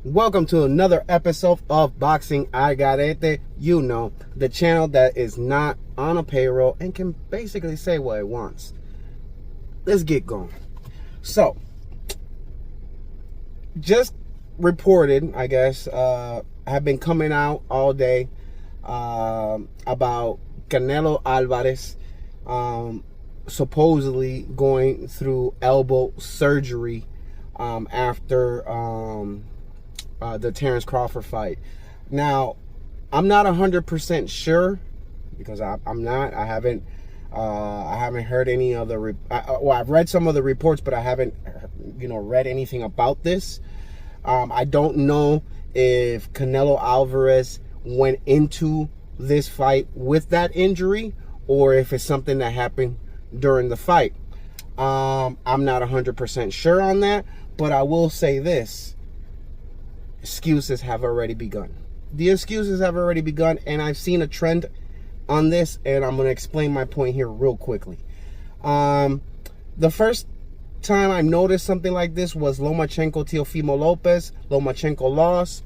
Welcome to another episode of Boxing Al Garete. You know, the channel that is not on a payroll and can basically say what it wants. Let's get going. So, just reported, I guess, have been coming out all day about Canelo Alvarez supposedly going through elbow surgery after the Terence Crawford fight. Now, I'm not 100% sure because I'm not. I haven't heard any of the. Well, I've read some of the reports, but I haven't, read anything about this. I don't know if Canelo Alvarez went into this fight with that injury or if it's something that happened during the fight. I'm not 100% sure on that, but I will say this. Excuses have already begun. The excuses have already begun, and I've seen a trend on this, and I'm going to explain my point here real quickly. The first time I noticed something like this was Lomachenko Teofimo Lopez. Lomachenko lost.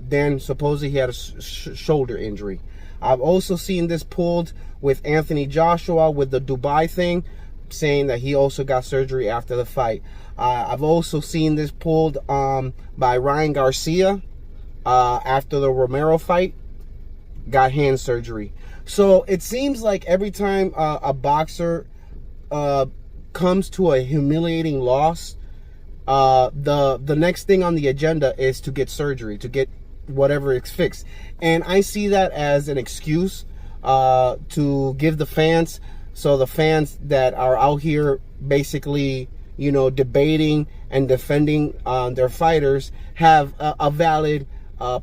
Then supposedly he had a shoulder injury. I've also seen this pulled with Anthony Joshua with the Dubai thing, saying that he also got surgery after the fight. I've also seen this pulled by Ryan Garcia after the Romero fight, got hand surgery. So it seems like every time a boxer comes to a humiliating loss, the next thing on the agenda is to get surgery, to get whatever is fixed. And I see that as an excuse to give the fans, so the fans that are out here basically, debating and defending their fighters have a valid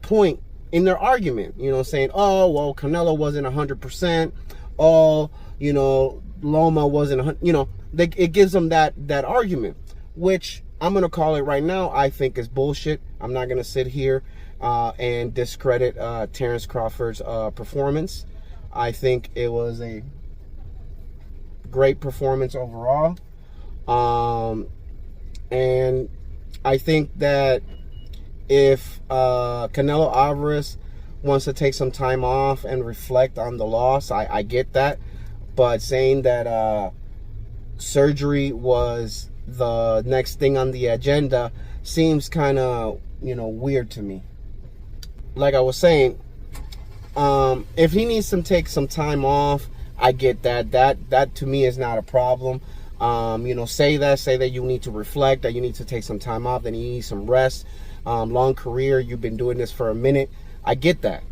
point in their argument, saying, oh, well, Canelo wasn't 100%. Oh, Loma wasn't, it gives them that argument, which I'm going to call it right now. I think is bullshit. I'm not going to sit here and discredit Terence Crawford's performance. I think it was a great performance overall. And I think that if Canelo Alvarez wants to take some time off and reflect on the loss, I get that. But saying that surgery was the next thing on the agenda seems kind of, weird to me. Like I was saying, if he needs to take some time off, I get that. That to me is not a problem. Say that you need to reflect, that you need to take some time off, that you need some rest. Long career, you've been doing this for a minute. I get that.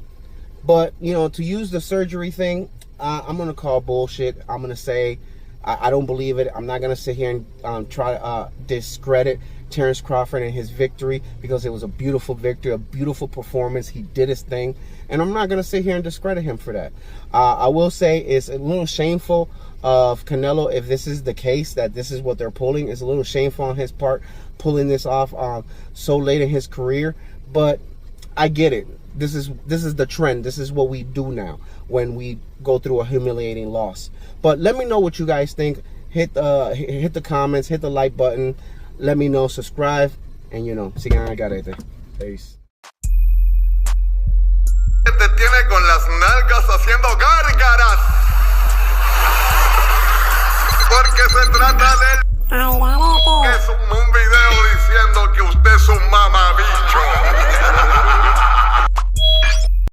But, to use the surgery thing, I'm going to call bullshit. I'm going to say I don't believe it. I'm not going to sit here and try to discredit Terence Crawford and his victory, because it was a beautiful victory, a beautiful performance. He did his thing, and I'm not going to sit here and discredit him for that. I will say it's a little shameful of Canelo, if this is the case, that this is what they're pulling. It's a little shameful on his part, pulling this off so late in his career, but I get it. This is the trend. This is what we do now when we go through a humiliating loss. But let me know what you guys think. Hit the comments, hit the like button. Let me know, subscribe, and sigan Al Garete. Peace. Te tiene con las nalgas haciendo gárgaras, porque se trata del